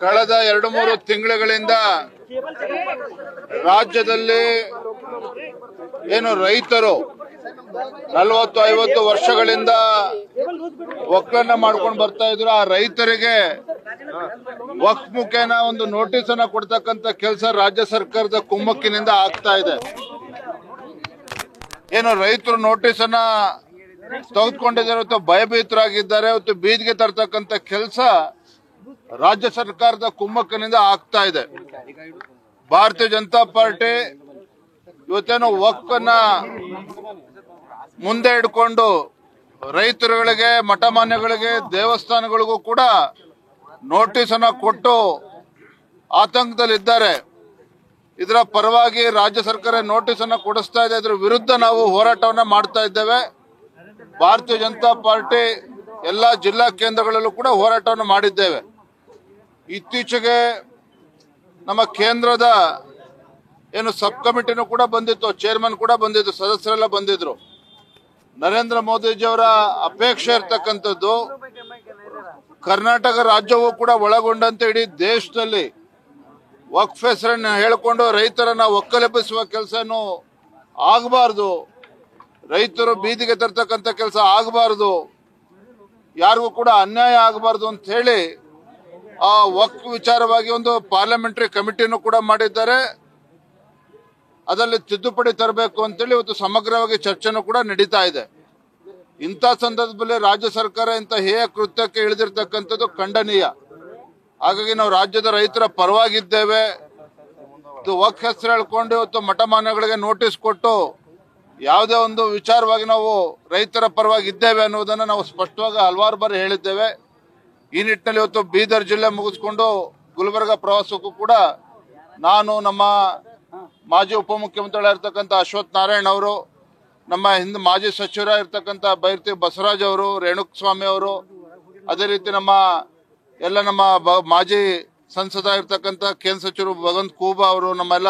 ಕಳೆದ 2-3 ತಿಂಗಳುಗಳಿಂದ ರಾಜ್ಯದಲ್ಲಿ ಏನು ರೈತರು 40-50 ವರ್ಷಗಳಿಂದ ಒಕ್ಕಲನ್ನ ಮಾಡ್ಕೊಂಡು ಬರ್ತಾ ಇದ್ರು. ಆ ರೈತರಿಗೆ ವಕ್ಫ್ ಮುಖೇನ ಒಂದು ನೋಟಿಸ್ ಅನ್ನ ಕೊಡ್ತಕ್ಕಂತ ಕೆಲಸ ರಾಜ್ಯ ಸರ್ಕಾರದ ಕುಮ್ಮಕ್ಕಿನಿಂದ ಆಗ್ತಾ ಇದೆ. ಏನು ರೈತರು ನೋಟಿಸ್ ಅನ್ನ ತೆಗೆದುಕೊಂಡಿದ್ದಾರೆ, ಭಯಭೀತರಾಗಿದ್ದಾರೆ, ಬೀದಿಗೆ ತರ್ತಕ್ಕಂತ ಕೆಲಸ ರಾಜ್ಯ ಸರ್ಕಾರದ ಕುಮ್ಮಕ್ಕಿನಿಂದ ಆಗ್ತಾ ಇದೆ. ಭಾರತೀಯ ಜನತಾ ಪಾರ್ಟಿ ಇವತ್ತೇನು ವಕ್ಫ್ ಅನ್ನ ಮುಂದೆ ಇಟ್ಕೊಂಡು ರೈತರುಗಳಿಗೆ, ಮಠಮಾನ್ಯಗಳಿಗೆ, ದೇವಸ್ಥಾನಗಳಿಗೂ ಕೂಡ ನೋಟಿಸ್ ಅನ್ನ ಕೊಟ್ಟು ಆತಂಕದಲ್ಲಿದ್ದಾರೆ. ಇದರ ಪರವಾಗಿ ರಾಜ್ಯ ಸರ್ಕಾರ ನೋಟಿಸ್ ಅನ್ನ ಕೊಡಿಸ್ತಾ ಇದೆ. ಇದರ ವಿರುದ್ಧ ನಾವು ಹೋರಾಟವನ್ನ ಮಾಡ್ತಾ ಇದ್ದೇವೆ. ಭಾರತೀಯ ಜನತಾ ಪಾರ್ಟಿ ಎಲ್ಲಾ ಜಿಲ್ಲಾ ಕೇಂದ್ರಗಳಲ್ಲೂ ಕೂಡ ಹೋರಾಟವನ್ನು ಮಾಡಿದ್ದೇವೆ. ಇತ್ತೀಚೆಗೆ ನಮ್ಮ ಕೇಂದ್ರದ ಏನು ಸಬ್ ಕಮಿಟಿನೂ ಕೂಡ ಬಂದಿತ್ತು, ಚೇರ್ಮನ್ ಕೂಡ ಬಂದಿದ್ರು, ಸದಸ್ಯರೆಲ್ಲ ಬಂದಿದ್ರು. ನರೇಂದ್ರ ಮೋದಿಜಿಯವರ ಅಪೇಕ್ಷೆ ಇರ್ತಕ್ಕಂಥದ್ದು ಕರ್ನಾಟಕ ರಾಜ್ಯವೂ ಕೂಡ ಒಳಗೊಂಡಂತೆ ಇಡೀ ದೇಶದಲ್ಲಿ ವಕ್ಫ್ ಹೆಸರನ್ನು ಹೇಳಿಕೊಂಡು ರೈತರನ್ನ ಒಕ್ಕಲೆಬ್ಬಿಸುವ ಕೆಲಸನೂ ಆಗಬಾರ್ದು, ರೈತರು ಬೀದಿಗೆ ತರ್ತಕ್ಕಂಥ ಕೆಲಸ ಆಗಬಾರ್ದು, ಯಾರಿಗೂ ಕೂಡ ಅನ್ಯಾಯ ಆಗಬಾರ್ದು ಅಂತ ಹೇಳಿ ಆ ವಕ್ಫ್ ವಿಚಾರವಾಗಿ ಒಂದು ಪಾರ್ಲಿಮೆಂಟರಿ ಕಮಿಟಿನೂ ಕೂಡ ಮಾಡಿದ್ದಾರೆ. ಅದರಲ್ಲಿ ತಿದ್ದುಪಡಿ ತರಬೇಕು ಅಂತೇಳಿ ಇವತ್ತು ಸಮಗ್ರವಾಗಿ ಚರ್ಚೆನೂ ಕೂಡ ನಡೀತಾ ಇದೆ. ಇಂಥ ಸಂದರ್ಭದಲ್ಲಿ ರಾಜ್ಯ ಸರ್ಕಾರ ಇಂಥ ಹೇಯ ಕೃತ್ಯಕ್ಕೆ ಇಳಿದಿರ್ತಕ್ಕಂಥದ್ದು ಖಂಡನೀಯ. ಹಾಗಾಗಿ ನಾವು ರಾಜ್ಯದ ರೈತರ ಪರವಾಗಿದ್ದೇವೆ. ವಕ್ಫ್ ಹೆಸರು ಹೇಳ್ಕೊಂಡು ಇವತ್ತು ಮಠಮಾನ್ಯಗಳಿಗೆ ನೋಟಿಸ್ ಕೊಟ್ಟು ಯಾವುದೇ ಒಂದು ವಿಚಾರವಾಗಿ ನಾವು ರೈತರ ಪರವಾಗಿ ಇದ್ದೇವೆ ಅನ್ನೋದನ್ನು ನಾವು ಸ್ಪಷ್ಟವಾಗಿ ಹಲವಾರು ಬಾರಿ ಹೇಳಿದ್ದೇವೆ. ಈ ನಿಟ್ಟಿನಲ್ಲಿ ಇವತ್ತು ಬೀದರ್ ಜಿಲ್ಲೆ ಮುಗಿಸ್ಕೊಂಡು ಗುಲ್ಬರ್ಗ ಪ್ರವಾಸಕ್ಕೂ ಕೂಡ ನಾನು, ನಮ್ಮ ಮಾಜಿ ಉಪಮುಖ್ಯಮಂತ್ರಿಗಳಿರ್ತಕ್ಕಂಥ ಅಶ್ವಥ್ ನಾರಾಯಣ್ ಅವರು, ನಮ್ಮ ಹಿಂದೆ ಮಾಜಿ ಸಚಿವರಾಗಿರ್ತಕ್ಕಂಥ ಬೈರತಿ ಬಸವರಾಜ್ ಅವರು, ರೇಣುಕಸ್ವಾಮಿ ಅವರು, ಅದೇ ರೀತಿ ನಮ್ಮ ಮಾಜಿ ಸಂಸದ ಇರ್ತಕ್ಕಂಥ ಕೇಂದ್ರ ಸಚಿವರು ಭಗವಂತ್ ಖೂಬಾ ಅವರು, ನಮ್ಮೆಲ್ಲ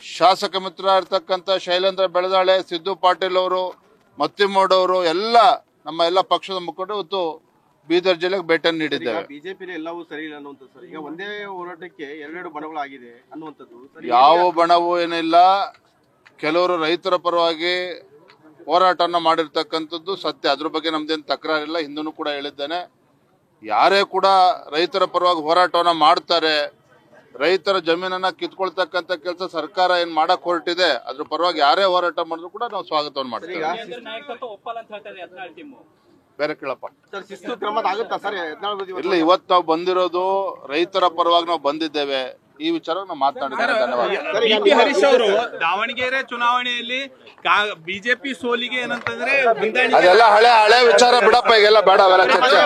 ಶಾಸಕ ಮಿತ್ರ ಇರ್ತಕ್ಕಂಥ ಶೈಲೇಂದ್ರ ಬೆಳದಾಳೆ, ಸಿದ್ದು ಪಾಟೀಲ್ ಅವರು, ಮತ್ತಿಮೋಡ್ ಅವರು, ನಮ್ಮ ಎಲ್ಲ ಪಕ್ಷದ ಮುಖಂಡರು ಇವತ್ತು ಬೀದರ್ ಜಿಲ್ಲೆಗೆ ಭೇಟಿಯನ್ನು ನೀಡಿದ್ದೇವೆ. ಬಿಜೆಪಿ ಎಲ್ಲವೂ ಸರಿ ಇಲ್ಲ ಅನ್ನುವಂಥದ್ದು ಸರ್. ಈಗ ಒಂದೇ ಹೋರಾಟಕ್ಕೆ 2 ಬಣಗಳಾಗಿದೆ ಅನ್ನುವಂಥದ್ದು ಯಾವ ಬಣವೂ ಏನಿಲ್ಲ. ಕೆಲವರು ರೈತರ ಪರವಾಗಿ ಹೋರಾಟವನ್ನು ಮಾಡಿರ್ತಕ್ಕಂಥದ್ದು ಸತ್ಯ. ಅದ್ರ ಬಗ್ಗೆ ನಮ್ದೇನು ತಕರಾರಿಲ್ಲ. ಹಿಂದೂ ಕೂಡ ಹೇಳಿದ್ದೇನೆ, ಯಾರೇ ಕೂಡ ರೈತರ ಪರವಾಗಿ ಹೋರಾಟವನ್ನ ಮಾಡ್ತಾರೆ, ರೈತರ ಜಮೀನನ್ನ ಕಿತ್ಕೊಳ್ತಕ್ಕಂಥ ಕೆಲಸ ಸರ್ಕಾರ ಏನ್ ಮಾಡಕ್ ಹೊರಟಿದೆ, ಅದ್ರ ಪರವಾಗಿ ಯಾರೇ ಹೋರಾಟ ಮಾಡಿದ್ರು ಕೂಡ ನಾವು ಸ್ವಾಗತವನ್ನು ಮಾಡ್ತೇವೆ. ಬೇರೆ ಕೇಳಪ್ಪ ಇಲ್ಲ, ಇವತ್ತು ನಾವು ಬಂದಿರೋದು ರೈತರ ಪರವಾಗಿ ನಾವು ಬಂದಿದ್ದೇವೆ. ಈ ವಿಚಾರ ನಾವು ಮಾತನಾಡಿದ್ದೇವೆ. ಧನ್ಯವಾದ. ಹರೀಶ್ ಅವರು ದಾವಣಗೆರೆ ಚುನಾವಣೆಯಲ್ಲಿ ಬಿಜೆಪಿ ಸೋಲಿಗೆ ಏನಂತಂದ್ರೆ ಅದೆಲ್ಲ ಹಳೆ ವಿಚಾರ ಬಿಡಪ್ಪ, ಈಗೆಲ್ಲ ಬೇಡ ಅವೆಲ್ಲ ಚರ್ಚೆ,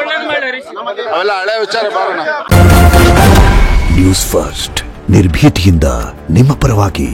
ಅವೆಲ್ಲ ಹಳೆ ವಿಚಾರ ಬಾರೋಣ. ನ್ಯೂಸ್ ಫಸ್ಟ್ ನಿರ್ಭೀತಿಯಿಂದ ನಿಮ್ಮ ಪರವಾಗಿ.